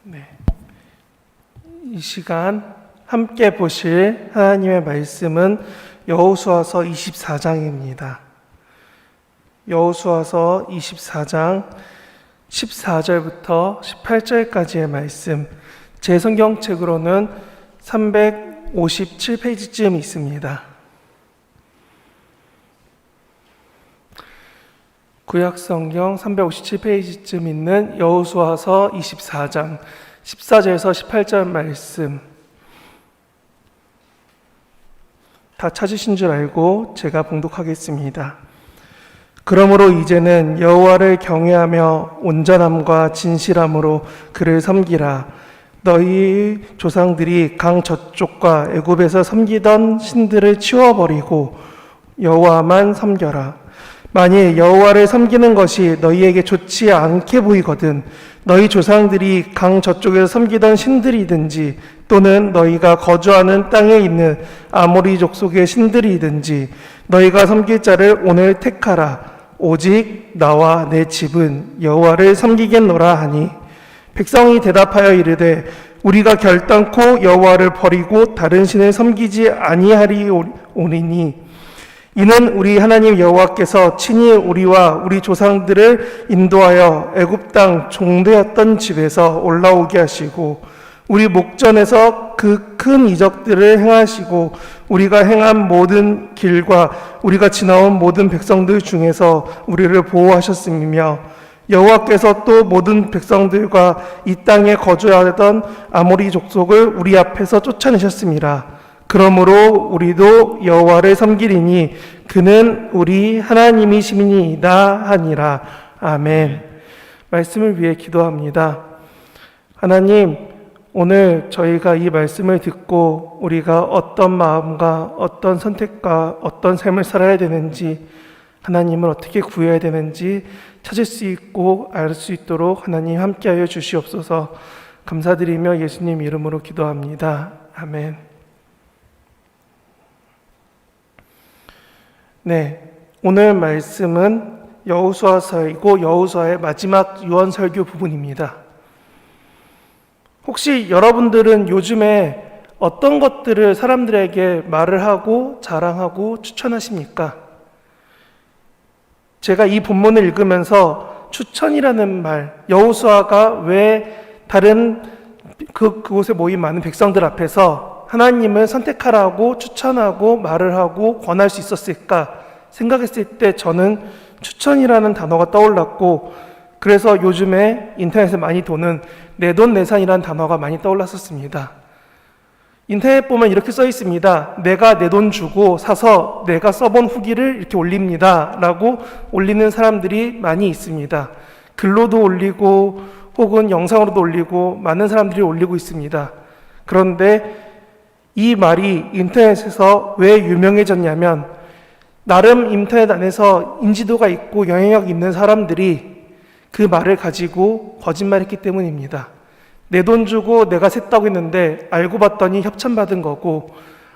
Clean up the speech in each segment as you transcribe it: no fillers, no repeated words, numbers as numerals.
네. 이 시간 함께 보실 하나님의 말씀은 여호수아서 24장입니다. 여호수아서 24장 14절부터 18절까지의 말씀, 제 성경책으로는 357페이지쯤 있습니다. 구약성경 357페이지쯤 있는 여호수아서 24장 14절에서 18절 말씀, 다 찾으신 줄 알고 제가 봉독하겠습니다. 그러므로 이제는 여호와를 경외하며 온전함과 진실함으로 그를 섬기라. 너희 조상들이 강 저쪽과 애굽에서 섬기던 신들을 치워버리고 여호와만 섬겨라. 만일 여호와를 섬기는 것이 너희에게 좋지 않게 보이거든 너희 조상들이 강 저쪽에서 섬기던 신들이든지 또는 너희가 거주하는 땅에 있는 아모리 족속의 신들이든지 너희가 섬길 자를 오늘 택하라. 오직 나와 내 집은 여호와를 섬기겠노라 하니 백성이 대답하여 이르되 우리가 결단코 여호와를 버리고 다른 신을 섬기지 아니하리오니 이는 우리 하나님 여호와께서 친히 우리와 우리 조상들을 인도하여 애굽 땅 종되었던 집에서 올라오게 하시고 우리 목전에서 그 큰 이적들을 행하시고 우리가 행한 모든 길과 우리가 지나온 모든 백성들 중에서 우리를 보호하셨으며 여호와께서 또 모든 백성들과 이 땅에 거주하던 아모리 족속을 우리 앞에서 쫓아내셨습니다. 그러므로 우리도 여호와를 섬기리니 그는 우리 하나님이시니이다 하니라. 아멘. 말씀을 위해 기도합니다. 하나님, 오늘 저희가 이 말씀을 듣고 우리가 어떤 마음과 어떤 선택과 어떤 삶을 살아야 되는지, 하나님을 어떻게 구해야 되는지 찾을 수 있고 알 수 있도록 하나님 함께하여 주시옵소서. 감사드리며 예수님 이름으로 기도합니다. 아멘. 네, 오늘 말씀은 여호수아서이고 여호수아의 마지막 유언 설교 부분입니다. 혹시 여러분들은 요즘에 어떤 것들을 사람들에게 말을 하고 자랑하고 추천하십니까? 제가 이 본문을 읽으면서 추천이라는 말, 여호수아가 왜 다른 그곳에 모인 많은 백성들 앞에서 하나님을 선택하라고 추천하고 말을 하고 권할 수 있었을까 생각했을 때 저는 추천이라는 단어가 떠올랐고, 그래서 요즘에 인터넷에 많이 도는 내돈내산이라는 단어가 많이 떠올랐었습니다. 인터넷 보면 이렇게 써 있습니다. 내가 내 돈 주고 사서 내가 써본 후기를 이렇게 올립니다 라고 올리는 사람들이 많이 있습니다. 글로도 올리고 혹은 영상으로도 올리고 많은 사람들이 올리고 있습니다. 그런데 이 말이 인터넷에서 왜 유명해졌냐면 나름 인터넷 안에서 인지도가 있고 영향력 있는 사람들이 그 말을 가지고 거짓말했기 때문입니다. 내 돈 주고 내가 샜다고 했는데 알고 봤더니 협찬받은 거고,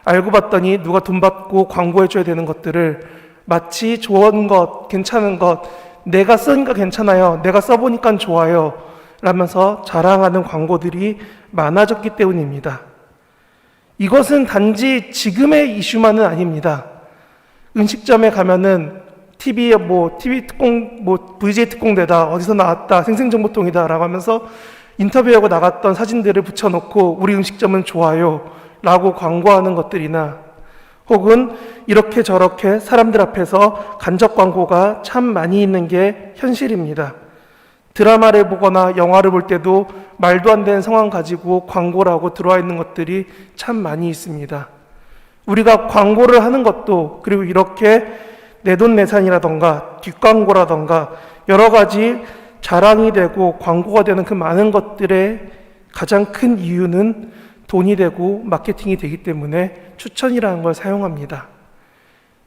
알고 봤더니 누가 돈 받고 광고해줘야 되는 것들을 마치 좋은 것, 괜찮은 것, 내가 쓰니까 괜찮아요, 내가 써보니까 좋아요 라면서 자랑하는 광고들이 많아졌기 때문입니다. 이것은 단지 지금의 이슈만은 아닙니다. 음식점에 가면은 TV에 TV 특공, VJ 특공대다, 어디서 나왔다, 생생정보통이다 라고 하면서 인터뷰하고 나갔던 사진들을 붙여놓고 우리 음식점은 좋아요 라고 광고하는 것들이나, 혹은 이렇게 저렇게 사람들 앞에서 간접 광고가 참 많이 있는 게 현실입니다. 드라마를 보거나 영화를 볼 때도 말도 안 되는 상황 가지고 광고라고 들어와 있는 것들이 참 많이 있습니다. 우리가 광고를 하는 것도, 그리고 이렇게 내돈내산이라던가 뒷광고라던가 여러 가지 자랑이 되고 광고가 되는 그 많은 것들의 가장 큰 이유는 돈이 되고 마케팅이 되기 때문에 추천이라는 걸 사용합니다.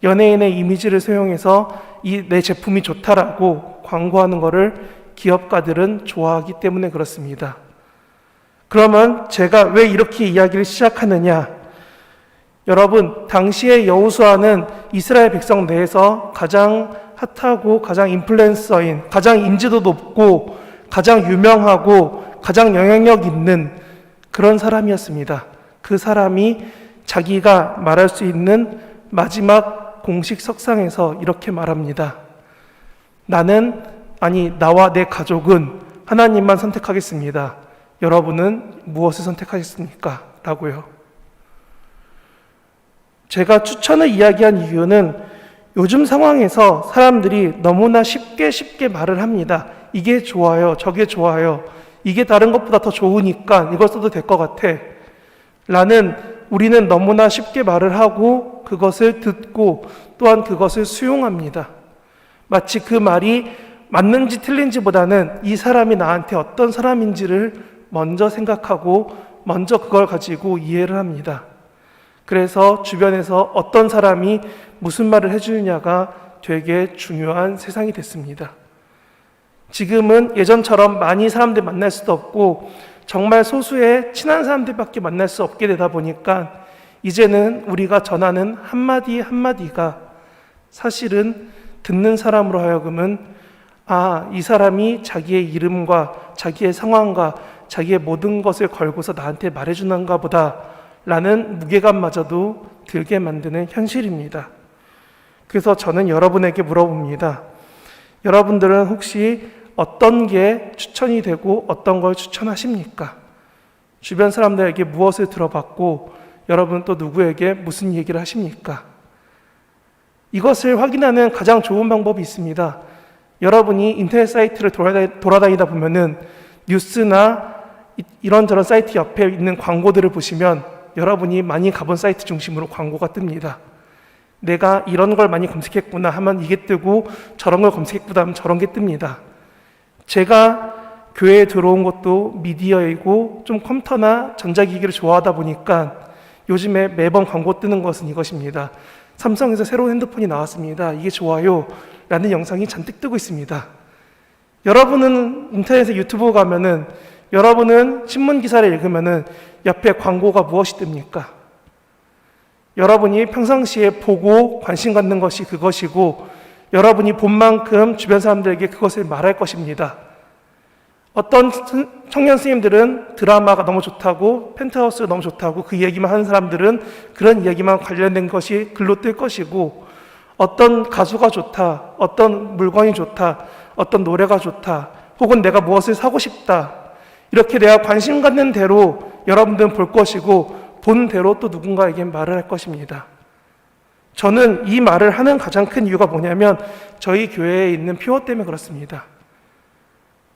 연예인의 이미지를 사용해서 내 제품이 좋다라고 광고하는 것을 기업가들은 좋아하기 때문에 그렇습니다. 그러면 제가 왜 이렇게 이야기를 시작하느냐? 여러분, 당시의 여호수아는 이스라엘 백성 내에서 가장 핫하고 가장 인플루언서인, 가장 인지도 높고 가장 유명하고 가장 영향력 있는 그런 사람이었습니다. 그 사람이 자기가 말할 수 있는 마지막 공식 석상에서 이렇게 말합니다. 나와 내 가족은 하나님만 선택하겠습니다. 여러분은 무엇을 선택하겠습니까? 라고요. 제가 추천을 이야기한 이유는 요즘 상황에서 사람들이 너무나 쉽게 말을 합니다. 이게 좋아요, 저게 좋아요, 이게 다른 것보다 더 좋으니까 이걸 써도 될 것 같아 라는, 우리는 너무나 쉽게 말을 하고 그것을 듣고 또한 그것을 수용합니다. 마치 그 말이 맞는지 틀린지보다는 이 사람이 나한테 어떤 사람인지를 먼저 생각하고 먼저 그걸 가지고 이해를 합니다. 그래서 주변에서 어떤 사람이 무슨 말을 해주느냐가 되게 중요한 세상이 됐습니다. 지금은 예전처럼 많이 사람들 만날 수도 없고 정말 소수의 친한 사람들밖에 만날 수 없게 되다 보니까 이제는 우리가 전하는 한마디 한마디가 사실은 듣는 사람으로 하여금은 이 사람이 자기의 이름과 자기의 상황과 자기의 모든 것을 걸고서 나한테 말해주는가 보다 라는 무게감마저도 들게 만드는 현실입니다. 그래서 저는 여러분에게 물어봅니다. 여러분들은 혹시 어떤 게 추천이 되고 어떤 걸 추천하십니까? 주변 사람들에게 무엇을 들어봤고 여러분 또 누구에게 무슨 얘기를 하십니까? 이것을 확인하는 가장 좋은 방법이 있습니다. 여러분이 인터넷 사이트를 돌아다니다 보면은 뉴스나 이런저런 사이트 옆에 있는 광고들을 보시면 여러분이 많이 가본 사이트 중심으로 광고가 뜹니다. 내가 이런 걸 많이 검색했구나 하면 이게 뜨고 저런 걸 검색했구나 하면 저런 게 뜹니다. 제가 교회에 들어온 것도 미디어이고 좀 컴퓨터나 전자기기를 좋아하다 보니까 요즘에 매번 광고 뜨는 것은 이것입니다. 삼성에서 새로운 핸드폰이 나왔습니다. 이게 좋아요 라는 영상이 잔뜩 뜨고 있습니다. 여러분은 인터넷에 유튜브 가면은, 여러분은 신문 기사를 읽으면은 옆에 광고가 무엇이 뜹니까? 여러분이 평상시에 보고 관심 갖는 것이 그것이고 여러분이 본 만큼 주변 사람들에게 그것을 말할 것입니다. 어떤 청년 스님들은 드라마가 너무 좋다고, 펜트하우스가 너무 좋다고 그 얘기만 하는 사람들은 그런 얘기만 관련된 것이 글로 뜰 것이고, 어떤 가수가 좋다, 어떤 물건이 좋다, 어떤 노래가 좋다, 혹은 내가 무엇을 사고 싶다, 이렇게 내가 관심 갖는 대로 여러분들은 볼 것이고 본 대로 또 누군가에게 말을 할 것입니다. 저는 이 말을 하는 가장 큰 이유가 뭐냐면 저희 교회에 있는 표어 때문에 그렇습니다.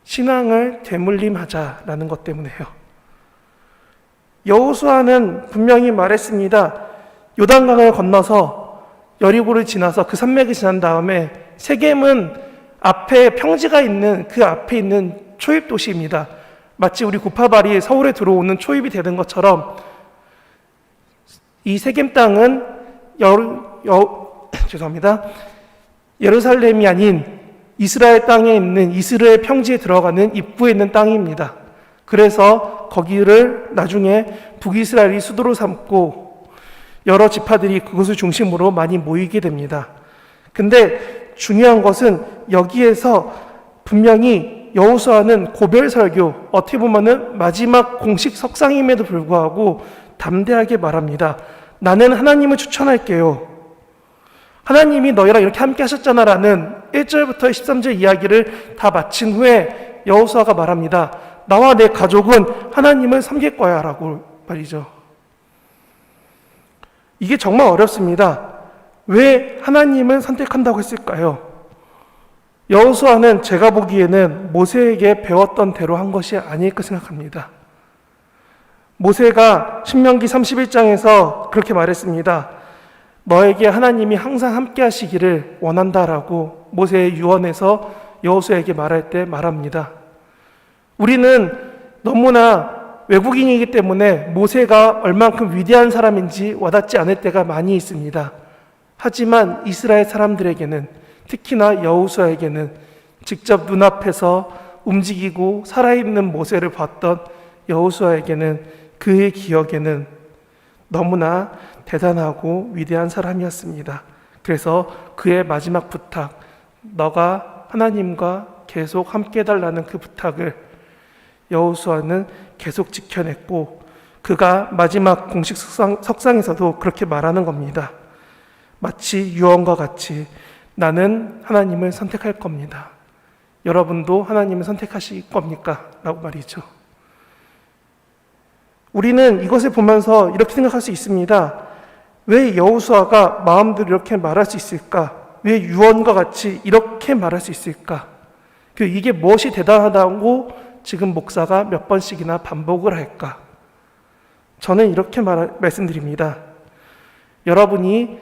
신앙을 되물림하자라는 것 때문에요. 여호수아는 분명히 말했습니다. 요단강을 건너서 여리고를 지나서 그 산맥을 지난 다음에 세겜은 앞에 평지가 있는 그 앞에 있는 초입 도시입니다. 마치 우리 구파발이 서울에 들어오는 초입이 되는 것처럼 이 세겜 땅은 예루살렘이 아닌 이스라엘 땅에 있는 이스라엘 평지에 들어가는 입구에 있는 땅입니다. 그래서 거기를 나중에 북이스라엘이 수도로 삼고 여러 지파들이 그것을 중심으로 많이 모이게 됩니다. 근데 중요한 것은 여기에서 분명히 여호수아는 고별 설교, 어떻게 보면은 마지막 공식 석상임에도 불구하고 담대하게 말합니다. 나는 하나님을 추천할게요. 하나님이 너희랑 이렇게 함께 하셨잖아 라는 1절부터 13절 이야기를 다 마친 후에 여호수아가 말합니다. 나와 내 가족은 하나님을 섬길 거야 라고 말이죠. 이게 정말 어렵습니다. 왜 하나님을 선택한다고 했을까요? 여호수아는 제가 보기에는 모세에게 배웠던 대로 한 것이 아닐까 생각합니다. 모세가 신명기 31장에서 그렇게 말했습니다. 너에게 하나님이 항상 함께 하시기를 원한다라고 모세의 유언에서 여호수아에게 말할 때 말합니다. 우리는 너무나 외국인이기 때문에 모세가 얼만큼 위대한 사람인지 와닿지 않을 때가 많이 있습니다. 하지만 이스라엘 사람들에게는, 특히나 여호수아에게는 직접 눈앞에서 움직이고 살아있는 모세를 봤던 여호수아에게는, 그의 기억에는 너무나 대단하고 위대한 사람이었습니다. 그래서 그의 마지막 부탁, 너가 하나님과 계속 함께 해달라는 그 부탁을 여호수아는 계속 지켜냈고 그가 마지막 공식 석상에서도 그렇게 말하는 겁니다. 마치 유언과 같이 나는 하나님을 선택할 겁니다. 여러분도 하나님을 선택하실 겁니까? 라고 말이죠. 우리는 이것을 보면서 이렇게 생각할 수 있습니다. 왜 여호수아가 마음대로 이렇게 말할 수 있을까? 왜 유언과 같이 이렇게 말할 수 있을까? 이게 무엇이 대단하다고 지금 목사가 몇 번씩이나 반복을 할까? 저는 이렇게 말씀드립니다. 여러분이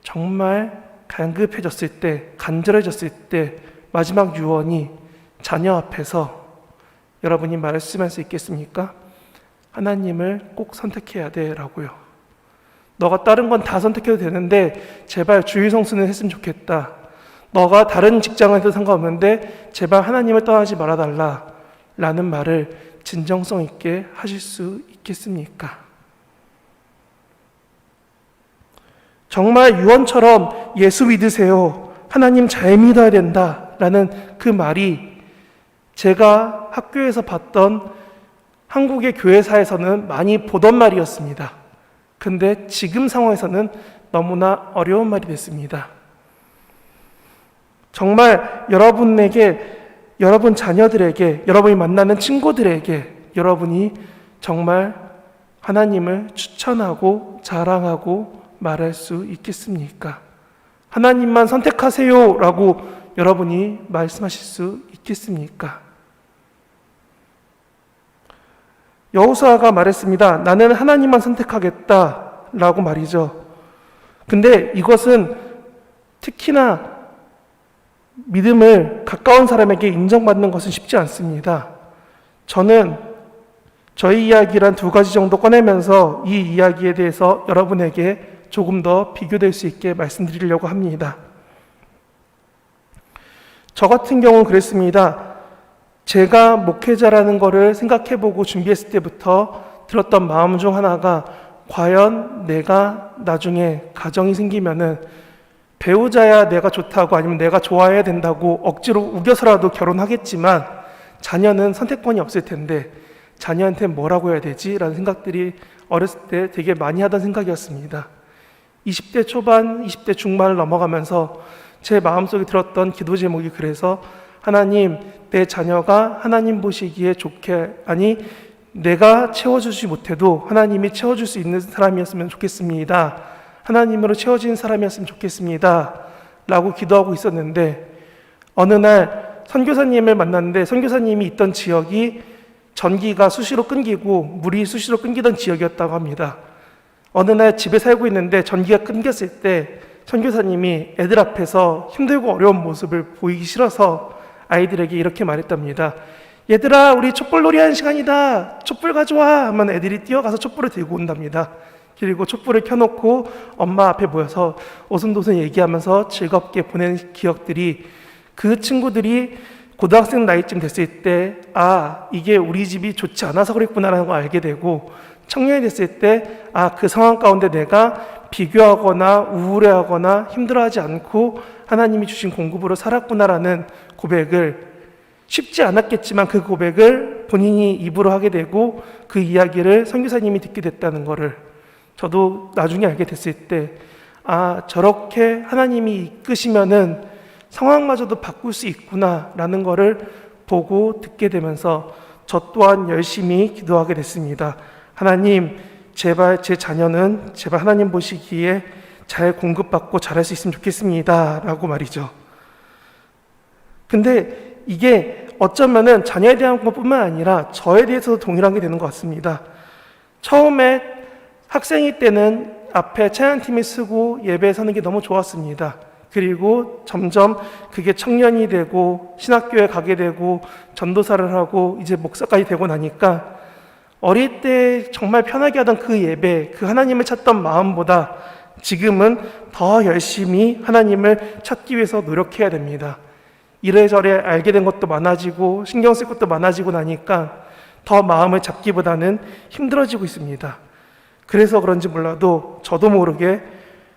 정말 간급해졌을 때, 간절해졌을 때 마지막 유언이 자녀 앞에서 여러분이 말씀할 수 있겠습니까? 하나님을 꼭 선택해야 돼 라고요. 너가 다른 건 다 선택해도 되는데 제발 주일 성수는 했으면 좋겠다. 너가 다른 직장을 해도 상관없는데 제발 하나님을 떠나지 말아달라 라는 말을 진정성 있게 하실 수 있겠습니까? 정말 유언처럼 예수 믿으세요. 하나님 잘 믿어야 된다 라는 그 말이 제가 학교에서 봤던 한국의 교회사에서는 많이 보던 말이었습니다. 근데 지금 상황에서는 너무나 어려운 말이 됐습니다. 정말 여러분에게, 여러분 자녀들에게, 여러분이 만나는 친구들에게 여러분이 정말 하나님을 추천하고 자랑하고 말할 수 있겠습니까? 하나님만 선택하세요 라고 여러분이 말씀하실 수 있겠습니까? 여호수아가 말했습니다. 나는 하나님만 선택하겠다 라고 말이죠. 근데 이것은 특히나 믿음을 가까운 사람에게 인정받는 것은 쉽지 않습니다. 저는 저희 이야기란 2가지 정도 꺼내면서 이 이야기에 대해서 여러분에게 조금 더 비교될 수 있게 말씀드리려고 합니다. 저 같은 경우는 그랬습니다. 제가 목회자라는 것을 생각해보고 준비했을 때부터 들었던 마음 중 하나가 과연 내가 나중에 가정이 생기면은 배우자야 내가 좋다고 아니면 내가 좋아해야 된다고 억지로 우겨서라도 결혼하겠지만 자녀는 선택권이 없을 텐데 자녀한테 뭐라고 해야 되지? 라는 생각들이 어렸을 때 되게 많이 하던 생각이었습니다. 20대 초반, 20대 중반을 넘어가면서 제 마음속에 들었던 기도 제목이 그래서 하나님, 내 자녀가 하나님 보시기에 좋게, 아니 내가 채워주지 못해도 하나님이 채워줄 수 있는 사람이었으면 좋겠습니다. 하나님으로 채워지는 사람이었으면 좋겠습니다. 라고 기도하고 있었는데 어느 날 선교사님을 만났는데 선교사님이 있던 지역이 전기가 수시로 끊기고 물이 수시로 끊기던 지역이었다고 합니다. 어느 날 집에 살고 있는데 전기가 끊겼을 때 선교사님이 애들 앞에서 힘들고 어려운 모습을 보이기 싫어서 아이들에게 이렇게 말했답니다. 얘들아, 우리 촛불놀이 하는 시간이다. 촛불 가져와 하면 애들이 뛰어가서 촛불을 들고 온답니다. 그리고 촛불을 켜놓고 엄마 앞에 모여서 오순도순 얘기하면서 즐겁게 보낸 기억들이, 그 친구들이 고등학생 나이쯤 됐을 때 이게 우리 집이 좋지 않아서 그랬구나라는 걸 알게 되고, 청년이 됐을 때 그 상황 가운데 내가 비교하거나 우울해하거나 힘들어하지 않고 하나님이 주신 공급으로 살았구나라는 고백을, 쉽지 않았겠지만 그 고백을 본인이 입으로 하게 되고 그 이야기를 선교사님이 듣게 됐다는 것을 저도 나중에 알게 됐을 때 저렇게 하나님이 이끄시면은 상황마저도 바꿀 수 있구나라는 것을 보고 듣게 되면서 저 또한 열심히 기도하게 됐습니다. 하나님, 제발 제 자녀는 제발 하나님 보시기에 잘 공급받고 잘할 수 있으면 좋겠습니다 라고 말이죠. 근데 이게 어쩌면은 자녀에 대한 것뿐만 아니라 저에 대해서도 동일한 게 되는 것 같습니다. 처음에 학생일 때는 앞에 찬양팀이 쓰고 예배에 서는 게 너무 좋았습니다. 그리고 점점 그게 청년이 되고 신학교에 가게 되고 전도사를 하고 이제 목사까지 되고 나니까 어릴 때 정말 편하게 하던 그 예배, 그 하나님을 찾던 마음보다 지금은 더 열심히 하나님을 찾기 위해서 노력해야 됩니다. 이래저래 알게 된 것도 많아지고 신경 쓸 것도 많아지고 나니까 더 마음을 잡기보다는 힘들어지고 있습니다. 그래서 그런지 몰라도 저도 모르게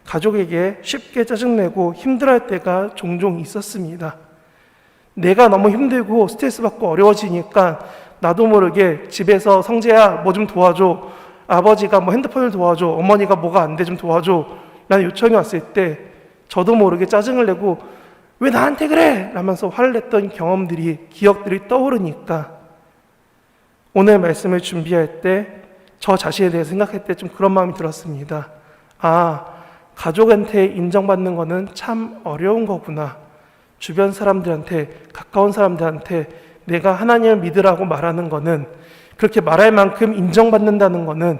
가족에게 쉽게 짜증내고 힘들어할 때가 종종 있었습니다. 내가 너무 힘들고 스트레스 받고 어려워지니까 나도 모르게 집에서 성재야 뭐 좀 도와줘, 아버지가 뭐 핸드폰을 도와줘, 어머니가 뭐가 안 돼 좀 도와줘 라는 요청이 왔을 때 저도 모르게 짜증을 내고 왜 나한테 그래? 라면서 화를 냈던 경험들이, 기억들이 떠오르니까 오늘 말씀을 준비할 때 저 자신에 대해 생각할 때 좀 그런 마음이 들었습니다. 아, 가족한테 인정받는 거는 참 어려운 거구나. 주변 사람들한테, 가까운 사람들한테 내가 하나님을 믿으라고 말하는 거는, 그렇게 말할 만큼 인정받는다는 거는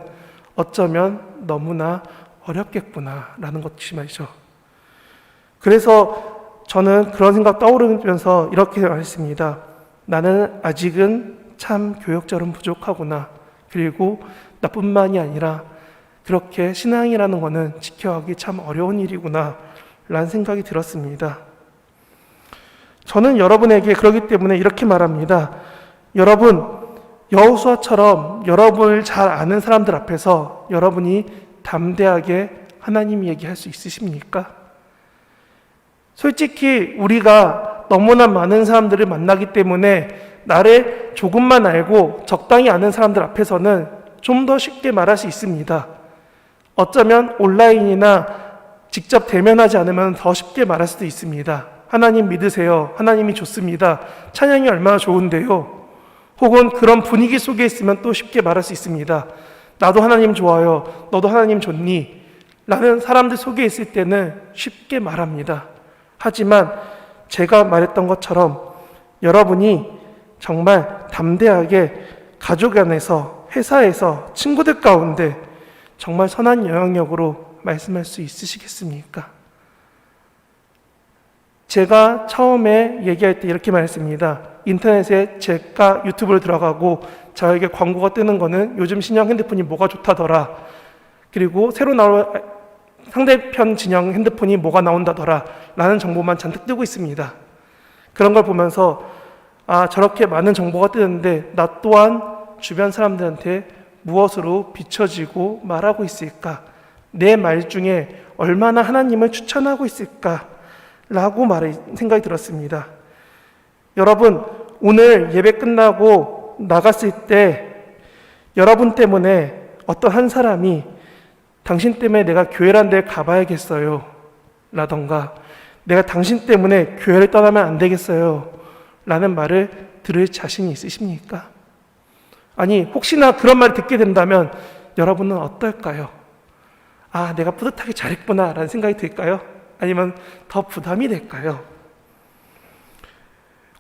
어쩌면 너무나 어렵겠구나 라는 것이 말이죠. 그래서 저는 그런 생각 떠오르면서 이렇게 말했습니다. 나는 아직은 참 교역절은 부족하구나. 그리고 나뿐만이 아니라 그렇게 신앙이라는 거는 지켜가기 참 어려운 일이구나 라는 생각이 들었습니다. 저는 여러분에게 그러기 때문에 이렇게 말합니다. 여러분, 여호수아처럼 여러분을 잘 아는 사람들 앞에서 여러분이 담대하게 하나님 얘기할 수 있으십니까? 솔직히 우리가 너무나 많은 사람들을 만나기 때문에 나를 조금만 알고 적당히 아는 사람들 앞에서는 좀 더 쉽게 말할 수 있습니다. 어쩌면 온라인이나 직접 대면하지 않으면 더 쉽게 말할 수도 있습니다. 하나님 믿으세요. 하나님이 좋습니다. 찬양이 얼마나 좋은데요. 혹은 그런 분위기 속에 있으면 또 쉽게 말할 수 있습니다. 나도 하나님 좋아요. 너도 하나님 좋니? 라는 사람들 속에 있을 때는 쉽게 말합니다. 하지만 제가 말했던 것처럼 여러분이 정말 담대하게 가족 안에서, 회사에서, 친구들 가운데 정말 선한 영향력으로 말씀할 수 있으시겠습니까? 제가 처음에 얘기할 때 이렇게 말했습니다. 인터넷에 제가 유튜브를 들어가고 저에게 광고가 뜨는 거는 요즘 신형 핸드폰이 뭐가 좋다더라. 그리고 새로 나올 상대편 진영 핸드폰이 뭐가 나온다더라. 라는 정보만 잔뜩 뜨고 있습니다. 그런 걸 보면서 아, 저렇게 많은 정보가 뜨는데 나 또한 주변 사람들한테 무엇으로 비춰지고 말하고 있을까? 내 말 중에 얼마나 하나님을 추천하고 있을까? 라고 생각이 들었습니다. 여러분, 오늘 예배 끝나고 나갔을 때 여러분 때문에 어떤 한 사람이 당신 때문에 내가 교회란 데 가봐야겠어요 라던가 내가 당신 때문에 교회를 떠나면 안 되겠어요 라는 말을 들을 자신이 있으십니까? 아니, 혹시나 그런 말을 듣게 된다면 여러분은 어떨까요? 아, 내가 뿌듯하게 잘했구나 라는 생각이 들까요? 아니면 더 부담이 될까요?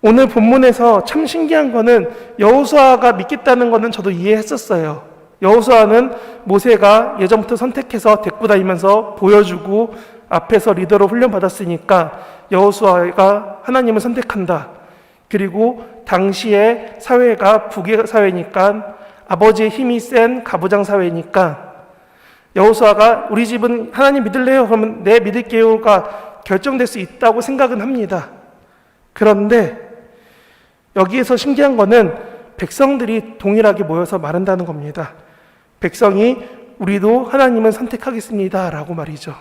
오늘 본문에서 참 신기한 거는 여호수아가 믿겠다는 거는 저도 이해했었어요. 여호수아는 모세가 예전부터 선택해서 데리고 다니면서 보여주고 앞에서 리더로 훈련받았으니까 여호수아가 하나님을 선택한다. 그리고 당시의 사회가 북의 사회니까 아버지의 힘이 센 가부장 사회니까 여호수아가 우리 집은 하나님 믿을래요? 그러면 네 믿을게요가 결정될 수 있다고 생각은 합니다. 그런데 여기에서 신기한 거는 백성들이 동일하게 모여서 말한다는 겁니다. 백성이 우리도 하나님을 선택하겠습니다 라고 말이죠.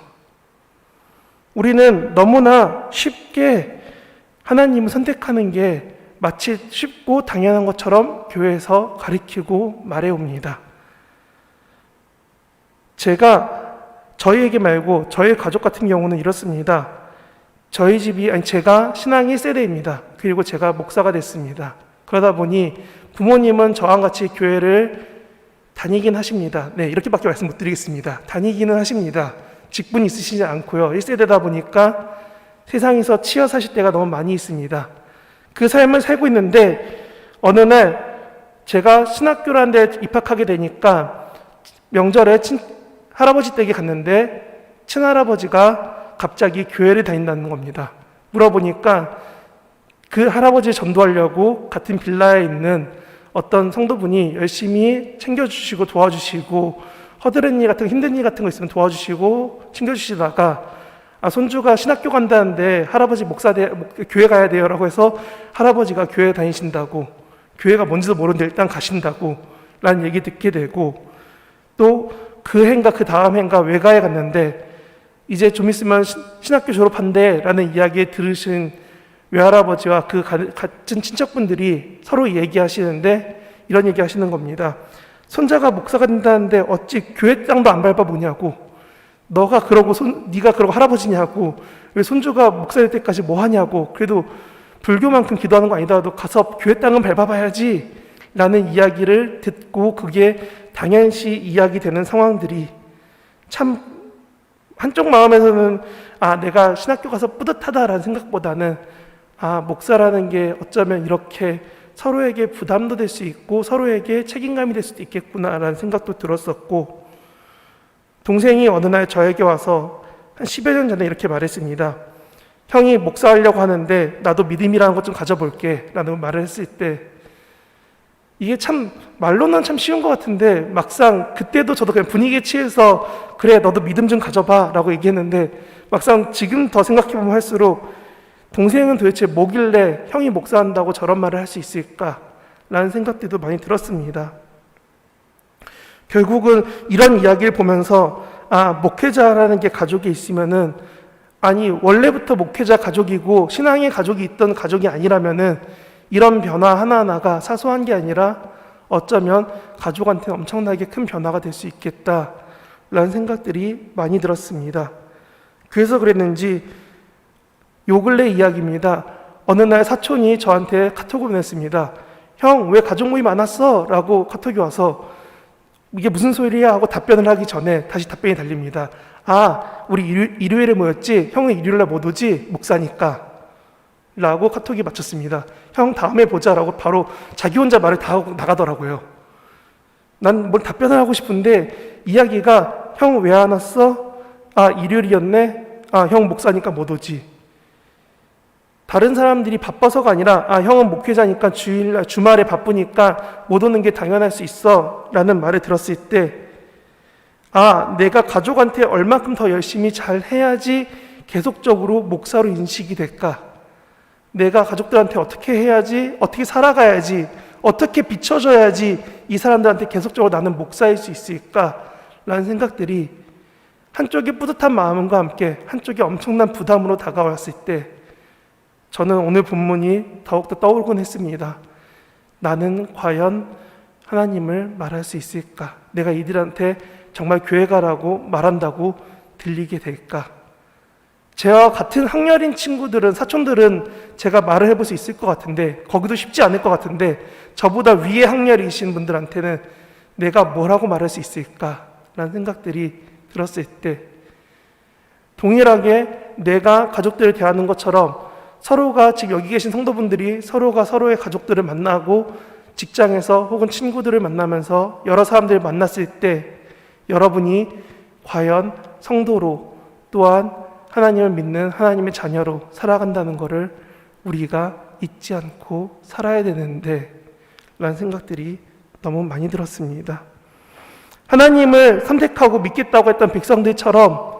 우리는 너무나 쉽게 하나님을 선택하는 게 마치 쉽고 당연한 것처럼 교회에서 가르치고 말해옵니다. 제가 저희에게 말고 저희 가족 같은 경우는 이렇습니다. 저희 집이, 제가 신앙이 1세대입니다. 그리고 제가 목사가 됐습니다. 그러다 보니 부모님은 저와 같이 교회를 다니긴 하십니다. 네, 이렇게밖에 말씀 못 드리겠습니다. 다니기는 하십니다. 직분이 있으시지 않고요. 1세대다 보니까 세상에서 치여 사실 때가 너무 많이 있습니다. 그 삶을 살고 있는데 어느 날 제가 신학교라는 데 입학하게 되니까 명절에 할아버지 댁에 갔는데 친할아버지가 갑자기 교회를 다닌다는 겁니다. 물어보니까 그 할아버지를 전도하려고 같은 빌라에 있는 어떤 성도분이 열심히 챙겨주시고 도와주시고 허드렛 일 같은 힘든 일 같은 거 있으면 도와주시고 챙겨주시다가 손주가 신학교 간다는데 할아버지 교회 가야 돼요 라고 해서 할아버지가 교회 다니신다고, 교회가 뭔지도 모르는데 일단 가신다고 라는 얘기 듣게 되고, 또 그 해인가 그 다음 해인가 외가에 갔는데 이제 좀 있으면 신학교 졸업한대 라는 이야기 들으신 외할아버지와 그 같은 친척분들이 서로 얘기하시는데 이런 얘기 하시는 겁니다. 손자가 목사가 된다는데 어찌 교회 땅도 안 밟아보냐고, 네가 그러고 할아버지냐고, 왜 손주가 목사 될 때까지 뭐 하냐고, 그래도 불교만큼 기도하는 거 아니더라도 가서 교회 땅은 밟아봐야지 라는 이야기를 듣고 그게 당연시 이야기 되는 상황들이 참 한쪽 마음에서는 내가 신학교 가서 뿌듯하다라는 생각보다는 목사라는 게 어쩌면 이렇게 서로에게 부담도 될 수 있고 서로에게 책임감이 될 수도 있겠구나라는 생각도 들었었고, 동생이 어느 날 저에게 와서 한 10여 년 전에 이렇게 말했습니다. 형이 목사하려고 하는데 나도 믿음이라는 것 좀 가져볼게 라는 말을 했을 때, 이게 참 말로는 참 쉬운 것 같은데 막상 그때도 저도 그냥 분위기에 취해서 그래 너도 믿음 좀 가져봐 라고 얘기했는데, 막상 지금 더 생각해보면 할수록 동생은 도대체 뭐길래 형이 목사한다고 저런 말을 할 수 있을까 라는 생각들도 많이 들었습니다. 결국은 이런 이야기를 보면서 목회자라는 게 가족이 있으면은, 아니 원래부터 목회자 가족이고 신앙의 가족이 있던 가족이 아니라면은 이런 변화 하나하나가 사소한 게 아니라 어쩌면 가족한테는 엄청나게 큰 변화가 될 수 있겠다라는 생각들이 많이 들었습니다. 그래서 그랬는지 요 근래 이야기입니다. 어느 날 사촌이 저한테 카톡을 보냈습니다. 형, 왜 가족 모임 안 왔어? 라고 카톡이 와서 이게 무슨 소리야? 하고 답변을 하기 전에 다시 답변이 달립니다. 우리 일요일에 모였지? 형은 일요일날 못 오지? 목사니까 라고 카톡이 맞췄습니다. 형 다음에 보자 라고 바로 자기 혼자 말을 다 하고 나가더라고요. 난 뭘 답변을 하고 싶은데 이야기가 형 왜 안 왔어? 일요일이었네? 형 목사니까 못 오지. 다른 사람들이 바빠서가 아니라 형은 목회자니까 주일날 주말에 바쁘니까 못 오는 게 당연할 수 있어 라는 말을 들었을 때 내가 가족한테 얼마큼 더 열심히 잘 해야지 계속적으로 목사로 인식이 될까? 내가 가족들한테 어떻게 해야지, 어떻게 살아가야지, 어떻게 비춰줘야지 이 사람들한테 계속적으로 나는 목사일 수 있을까? 라는 생각들이 한쪽에 뿌듯한 마음과 함께 한쪽에 엄청난 부담으로 다가왔을 때 저는 오늘 본문이 더욱더 떠오르곤 했습니다. 나는 과연 하나님을 말할 수 있을까? 내가 이들한테 정말 교회 가라고 말한다고 들리게 될까? 저와 같은 학년인 친구들은, 사촌들은 제가 말을 해볼 수 있을 것 같은데, 거기도 쉽지 않을 것 같은데, 저보다 위에 학년이신 분들한테는 내가 뭐라고 말할 수 있을까라는 생각들이 들었을 때, 동일하게 내가 가족들을 대하는 것처럼 서로가, 지금 여기 계신 성도분들이 서로가 서로의 가족들을 만나고 직장에서 혹은 친구들을 만나면서 여러 사람들을 만났을 때 여러분이 과연 성도로 또한 하나님을 믿는 하나님의 자녀로 살아간다는 것을 우리가 잊지 않고 살아야 되는데 라는 생각들이 너무 많이 들었습니다. 하나님을 선택하고 믿겠다고 했던 백성들처럼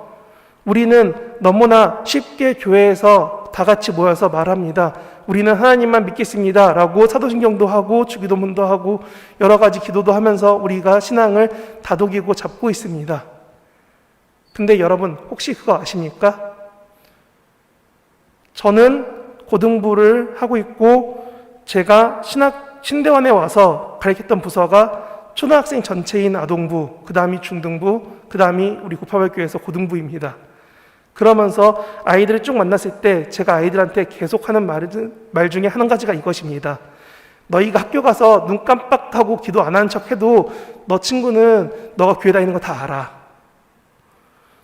우리는 너무나 쉽게 교회에서 다 같이 모여서 말합니다. 우리는 하나님만 믿겠습니다 라고 사도신경도 하고 주기도문도 하고 여러 가지 기도도 하면서 우리가 신앙을 다독이고 잡고 있습니다. 근데 여러분 혹시 그거 아십니까? 저는 고등부를 하고 있고 제가 신대원에 와서 가르쳤던 부서가 초등학생 전체인 아동부, 그 다음이 중등부, 그 다음이 우리 구파발교회에서 고등부입니다. 그러면서 아이들을 쭉 만났을 때 제가 아이들한테 계속하는 말 중에 한 가지가 이것입니다. 너희가 학교 가서 눈 깜빡하고 기도 안 하는 척 해도 너 친구는 너가 교회 다니는 거 다 알아.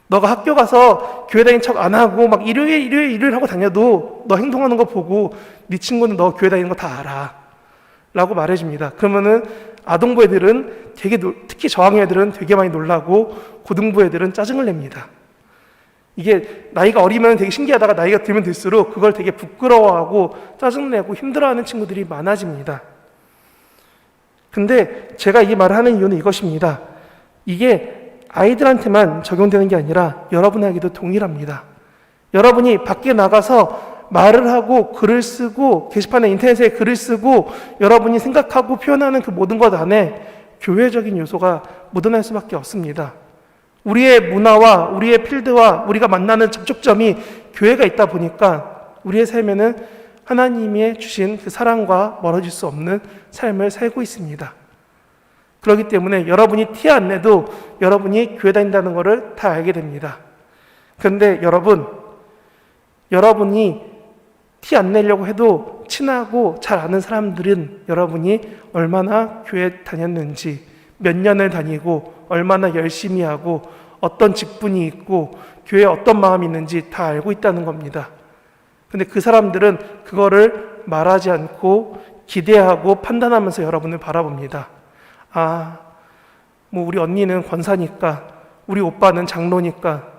너가 학교 가서 교회 다니는 척 안 하고 막 일요일 하고 다녀도 너 행동하는 거 보고 네 친구는 너 교회 다니는 거 다 알아 라고 말해줍니다. 그러면은 아동부 애들은 특히 저학년 애들은 되게 많이 놀라고 고등부 애들은 짜증을 냅니다. 이게 나이가 어리면 되게 신기하다가 나이가 들면 들수록 그걸 되게 부끄러워하고 짜증내고 힘들어하는 친구들이 많아집니다. 근데 제가 이 말을 하는 이유는 이것입니다. 이게 아이들한테만 적용되는 게 아니라 여러분에게도 동일합니다. 여러분이 밖에 나가서 말을 하고 글을 쓰고 게시판에 인터넷에 글을 쓰고 여러분이 생각하고 표현하는 그 모든 것 안에 교회적인 요소가 묻어날 수밖에 없습니다. 우리의 문화와 우리의 필드와 우리가 만나는 접촉점이 교회가 있다 보니까 우리의 삶에는 하나님의 주신 그 사랑과 멀어질 수 없는 삶을 살고 있습니다. 그렇기 때문에 여러분이 티 안 내도 여러분이 교회 다닌다는 것을 다 알게 됩니다. 그런데 여러분이 티 안 내려고 해도 친하고 잘 아는 사람들은 여러분이 얼마나 교회 다녔는지, 몇 년을 다니고 얼마나 열심히 하고 어떤 직분이 있고 교회에 어떤 마음이 있는지 다 알고 있다는 겁니다. 근데 그 사람들은 그거를 말하지 않고 기대하고 판단하면서 여러분을 바라봅니다. 뭐 우리 언니는 권사니까, 우리 오빠는 장로니까,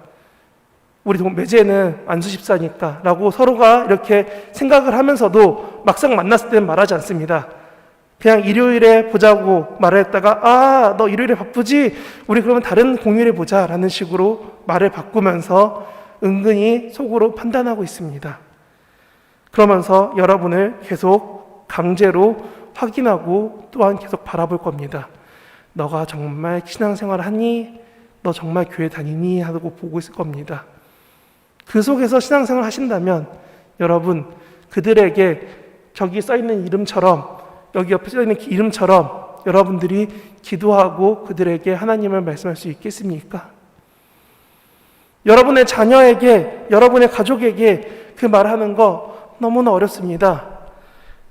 우리 매제는 안수집사니까 라고 서로가 이렇게 생각을 하면서도 막상 만났을 때는 말하지 않습니다. 그냥 일요일에 보자고 말했다가 너 일요일에 바쁘지? 우리 그러면 다른 공휴일에 보자 라는 식으로 말을 바꾸면서 은근히 속으로 판단하고 있습니다. 그러면서 여러분을 계속 강제로 확인하고 또한 계속 바라볼 겁니다. 너가 정말 신앙생활을 하니? 너 정말 교회 다니니? 하고 보고 있을 겁니다. 그 속에서 신앙생활을 하신다면 여러분, 그들에게 저기 써있는 이름처럼, 여기 옆에 써있는 이름처럼 여러분들이 기도하고 그들에게 하나님을 말씀할 수 있겠습니까? 여러분의 자녀에게, 여러분의 가족에게 그 말하는 거 너무나 어렵습니다.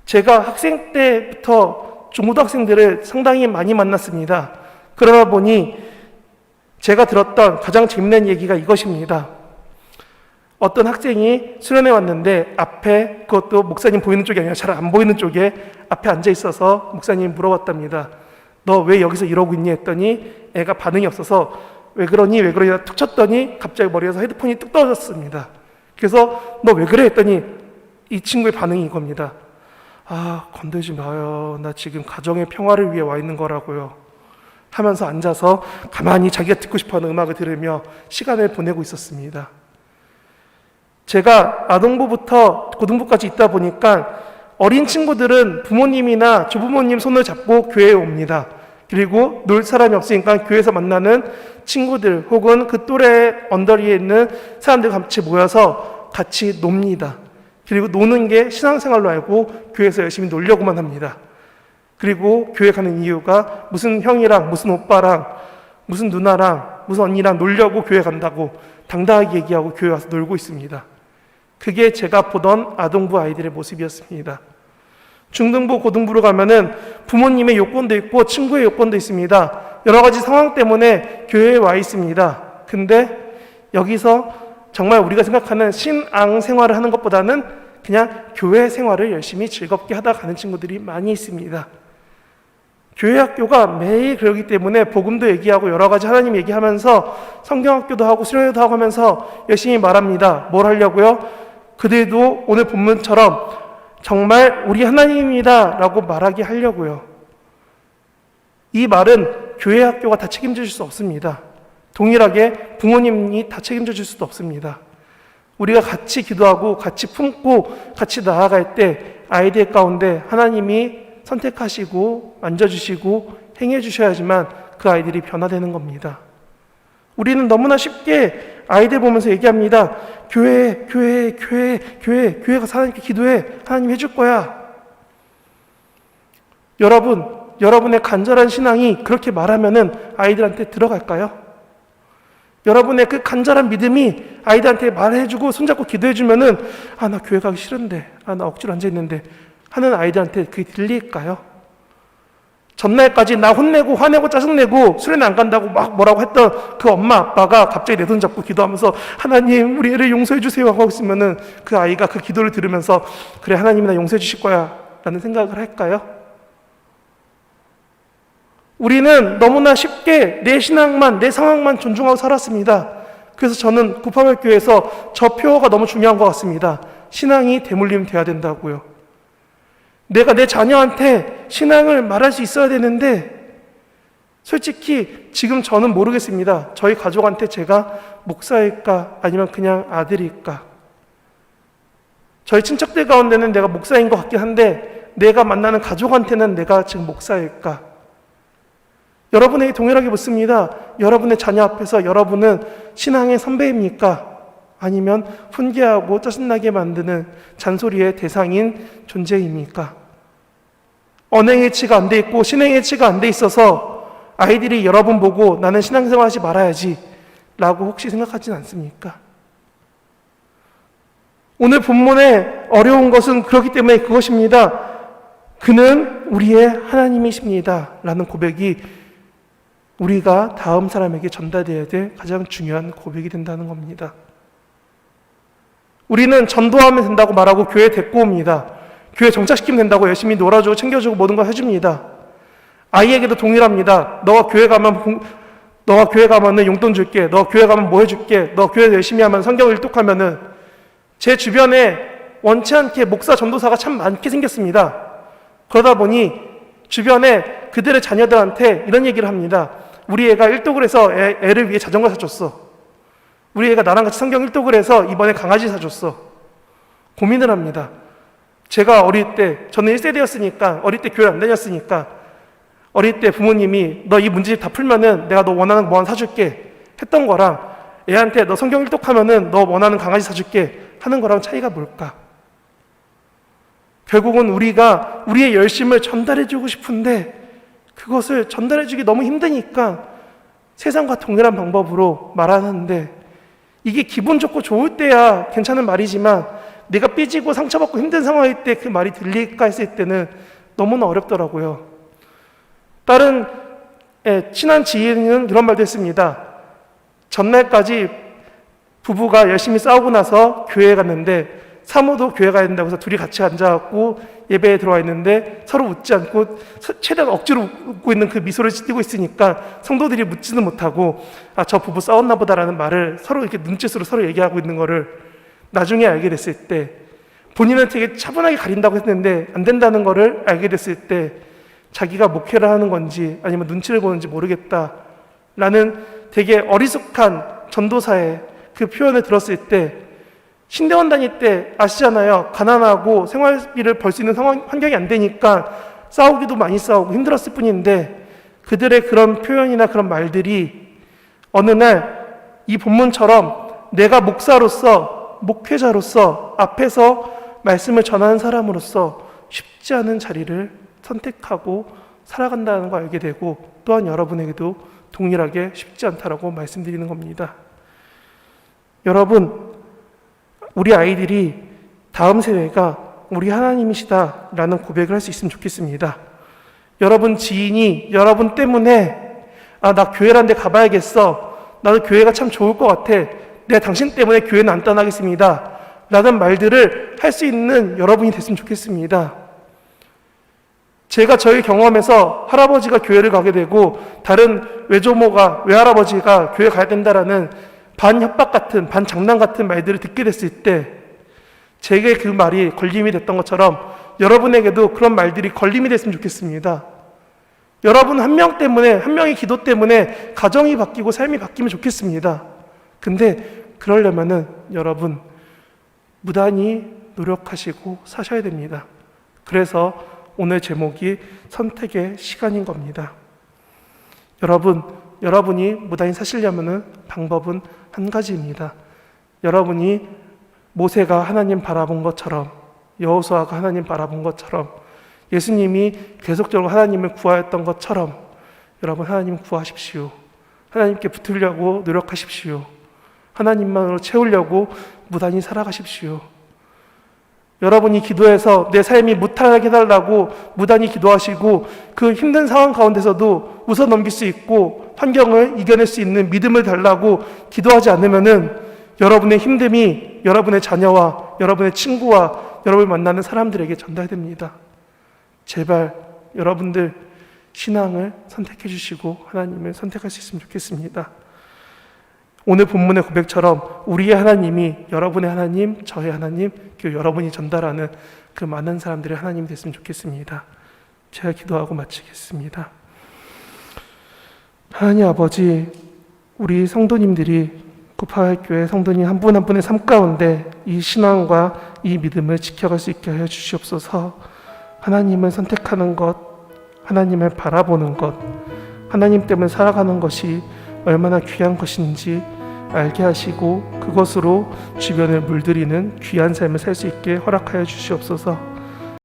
제가 학생 때부터 중고등학생들을 상당히 많이 만났습니다. 그러다 보니 제가 들었던 가장 재미난 얘기가 이것입니다. 어떤 학생이 수련회 왔는데 앞에, 그것도 목사님 보이는 쪽이 아니라 잘 안 보이는 쪽에 앞에 앉아 있어서 목사님이 물어봤답니다. 너 왜 여기서 이러고 있니? 했더니 애가 반응이 없어서 왜 그러니? 툭 쳤더니 갑자기 머리에서 헤드폰이 뚝 떨어졌습니다. 그래서 너 왜 그래? 했더니 이 친구의 반응이 이겁니다. 건들지 마요. 나 지금 가정의 평화를 위해 와 있는 거라고요. 하면서 앉아서 가만히 자기가 듣고 싶어하는 음악을 들으며 시간을 보내고 있었습니다. 제가 아동부부터 고등부까지 있다 보니까 어린 친구들은 부모님이나 조부모님 손을 잡고 교회에 옵니다. 그리고 놀 사람이 없으니까 교회에서 만나는 친구들 혹은 그 또래 언저리에 있는 사람들 같이 모여서 같이 놉니다. 그리고 노는 게 신앙생활로 알고 교회에서 열심히 놀려고만 합니다. 그리고 교회 가는 이유가 무슨 형이랑 무슨 오빠랑 무슨 누나랑 무슨 언니랑 놀려고 교회 간다고 당당하게 얘기하고 교회 와서 놀고 있습니다. 그게 제가 보던 아동부 아이들의 모습이었습니다. 중등부, 고등부로 가면은 부모님의 요건도 있고 친구의 요건도 있습니다. 여러 가지 상황 때문에 교회에 와 있습니다. 근데 여기서 정말 우리가 생각하는 신앙 생활을 하는 것보다는 그냥 교회 생활을 열심히 즐겁게 하다 가는 친구들이 많이 있습니다. 교회 학교가 매일 그러기 때문에 복음도 얘기하고 여러 가지 하나님 얘기하면서 성경학교도 하고 수련회도 하고 하면서 열심히 말합니다. 뭘 하려고요? 그들도 오늘 본문처럼 정말 우리 하나님입니다 라고 말하게 하려고요. 이 말은 교회 학교가 다 책임져 줄 수 없습니다. 동일하게 부모님이 다 책임져 줄 수도 없습니다. 우리가 같이 기도하고 같이 품고 같이 나아갈 때 아이들 가운데 하나님이 선택하시고 만져주시고 행해주셔야지만 그 아이들이 변화되는 겁니다. 우리는 너무나 쉽게 아이들 보면서 얘기합니다. 교회가 하나님께 기도해. 하나님 해줄 거야. 여러분의 간절한 신앙이 그렇게 말하면은 아이들한테 들어갈까요? 여러분의 그 간절한 믿음이 아이들한테 말해주고 손잡고 기도해주면은 나 교회 가기 싫은데, 나 억지로 앉아있는데 하는 아이들한테 그게 들릴까요? 전날까지 나 혼내고 화내고 짜증내고 수련회 안 간다고 막 뭐라고 했던 그 엄마 아빠가 갑자기 내 손 잡고 기도하면서 하나님 우리 애를 용서해 주세요 하고 있으면은 그 아이가 그 기도를 들으면서 그래 하나님이 나 용서해 주실 거야 라는 생각을 할까요? 우리는 너무나 쉽게 내 신앙만, 내 상황만 존중하고 살았습니다. 그래서 저는 구파발교회에서 저 표어가 너무 중요한 것 같습니다. 신앙이 대물림 돼야 된다고요. 내가 내 자녀한테 신앙을 말할 수 있어야 되는데 솔직히 지금 저는 모르겠습니다. 저희 가족한테 제가 목사일까 아니면 그냥 아들일까. 저희 친척들 가운데는 내가 목사인 것 같긴 한데 내가 만나는 가족한테는 내가 지금 목사일까. 여러분에게 동일하게 묻습니다. 여러분의 자녀 앞에서 여러분은 신앙의 선배입니까? 아니면 훈계하고 짜증나게 만드는 잔소리의 대상인 존재입니까? 언행일치가 안 돼 있고 신행일치가 안 돼 있어서 아이들이 여러분 보고 나는 신앙생활 하지 말아야지 라고 혹시 생각하진 않습니까? 오늘 본문의 어려운 것은 그렇기 때문에 그것입니다. 그는 우리의 하나님이십니다 라는 고백이 우리가 다음 사람에게 전달되어야 될 가장 중요한 고백이 된다는 겁니다. 우리는 전도하면 된다고 말하고 교회에 데리고 옵니다. 교회 정착시키면 된다고 열심히 놀아주고 챙겨주고 모든 걸 해줍니다. 아이에게도 동일합니다. 너가 교회 가면은 용돈 줄게. 너가 교회 가면 뭐 해줄게. 너 교회 열심히 하면 성경을 일독하면은. 제 주변에 원치 않게 목사 전도사가 참 많게 생겼습니다. 그러다 보니 주변에 그들의 자녀들한테 이런 얘기를 합니다. 우리 애가 일독을 해서 애를 위해 자전거 사줬어. 우리 애가 나랑 같이 성경 일독을 해서 이번에 강아지 사줬어. 고민을 합니다. 제가 어릴 때, 저는 1세대였으니까, 어릴 때 교회 안 다녔으니까, 어릴 때 부모님이 너 이 문제 다 풀면은 내가 너 원하는 뭐 하나 사줄게 했던 거랑 애한테 너 성경 일독하면은 너 원하는 강아지 사줄게 하는 거랑 차이가 뭘까? 결국은 우리가 우리의 열심을 전달해주고 싶은데 그것을 전달해주기 너무 힘드니까 세상과 동일한 방법으로 말하는데 이게 기분 좋고 좋을 때야 괜찮은 말이지만 내가 삐지고 상처받고 힘든 상황일 때 그 말이 들릴까 했을 때는 너무나 어렵더라고요. 다른 친한 지인은 이런 말도 했습니다. 전날까지 부부가 열심히 싸우고 나서 교회에 갔는데 사모도 교회 가야 된다고 해서 둘이 같이 앉아갖고 예배에 들어와 있는데 서로 웃지 않고 최대한 억지로 웃고 있는 그 미소를 띠고 있으니까 성도들이 묻지는 못하고 아, 저 부부 싸웠나 보다라는 말을 서로 이렇게 눈짓으로 서로 얘기하고 있는 거를 나중에 알게 됐을 때 본인은 되게 차분하게 가린다고 했는데 안 된다는 거를 알게 됐을 때 자기가 목회를 하는 건지 아니면 눈치를 보는지 모르겠다라는 되게 어리숙한 전도사의 그 표현을 들었을 때 신대원 다닐 때 아시잖아요. 가난하고 생활비를 벌 수 있는 환경이 안 되니까 싸우기도 많이 싸우고 힘들었을 뿐인데 그들의 그런 표현이나 그런 말들이 어느 날 이 본문처럼 내가 목사로서 목회자로서 앞에서 말씀을 전하는 사람으로서 쉽지 않은 자리를 선택하고 살아간다는 걸 알게 되고 또한 여러분에게도 동일하게 쉽지 않다라고 말씀드리는 겁니다. 여러분, 우리 아이들이 다음 세대가 우리 하나님이시다라는 고백을 할 수 있으면 좋겠습니다. 여러분 지인이 여러분 때문에 아, 나 교회란 데 가봐야겠어. 나도 교회가 참 좋을 것 같아. 내가 당신 때문에 교회는 안 떠나겠습니다. 라는 말들을 할 수 있는 여러분이 됐으면 좋겠습니다. 제가 저희 경험에서 할아버지가 교회를 가게 되고 다른 외조모가 외할아버지가 교회 가야 된다라는 반협박 같은 반장난 같은 말들을 듣게 됐을 때 제게 그 말이 걸림이 됐던 것처럼 여러분에게도 그런 말들이 걸림이 됐으면 좋겠습니다. 여러분 한 명 때문에 한 명의 기도 때문에 가정이 바뀌고 삶이 바뀌면 좋겠습니다. 근데 그러려면은 여러분 무단히 노력하시고 사셔야 됩니다. 그래서 오늘 제목이 선택의 시간인 겁니다. 여러분이 무단히 사시려면은 방법은 한 가지입니다. 여러분이 모세가 하나님 바라본 것처럼 여호수아가 하나님 바라본 것처럼 예수님이 계속적으로 하나님을 구하였던 것처럼 여러분 하나님 구하십시오. 하나님께 붙으려고 노력하십시오. 하나님만으로 채우려고 무단히 살아가십시오. 여러분이 기도해서 내 삶이 무탈하게 해달라고 무단히 기도하시고 그 힘든 상황 가운데서도 웃어 넘길 수 있고 환경을 이겨낼 수 있는 믿음을 달라고 기도하지 않으면은 여러분의 힘듦이 여러분의 자녀와 여러분의 친구와 여러분을 만나는 사람들에게 전달됩니다. 제발 여러분들 신앙을 선택해 주시고 하나님을 선택할 수 있으면 좋겠습니다. 오늘 본문의 고백처럼 우리의 하나님이 여러분의 하나님, 저의 하나님, 그리고 여러분이 전달하는 그 많은 사람들의 하나님이 됐으면 좋겠습니다. 제가 기도하고 마치겠습니다. 하나님 아버지, 우리 성도님들이 구파학교회 성도님 한 분 한 분의 삶 가운데 이 신앙과 이 믿음을 지켜갈 수 있게 하여 주시옵소서. 하나님을 선택하는 것, 하나님을 바라보는 것, 하나님 때문에 살아가는 것이 얼마나 귀한 것인지 알게 하시고 그것으로 주변을 물들이는 귀한 삶을 살 수 있게 허락하여 주시옵소서.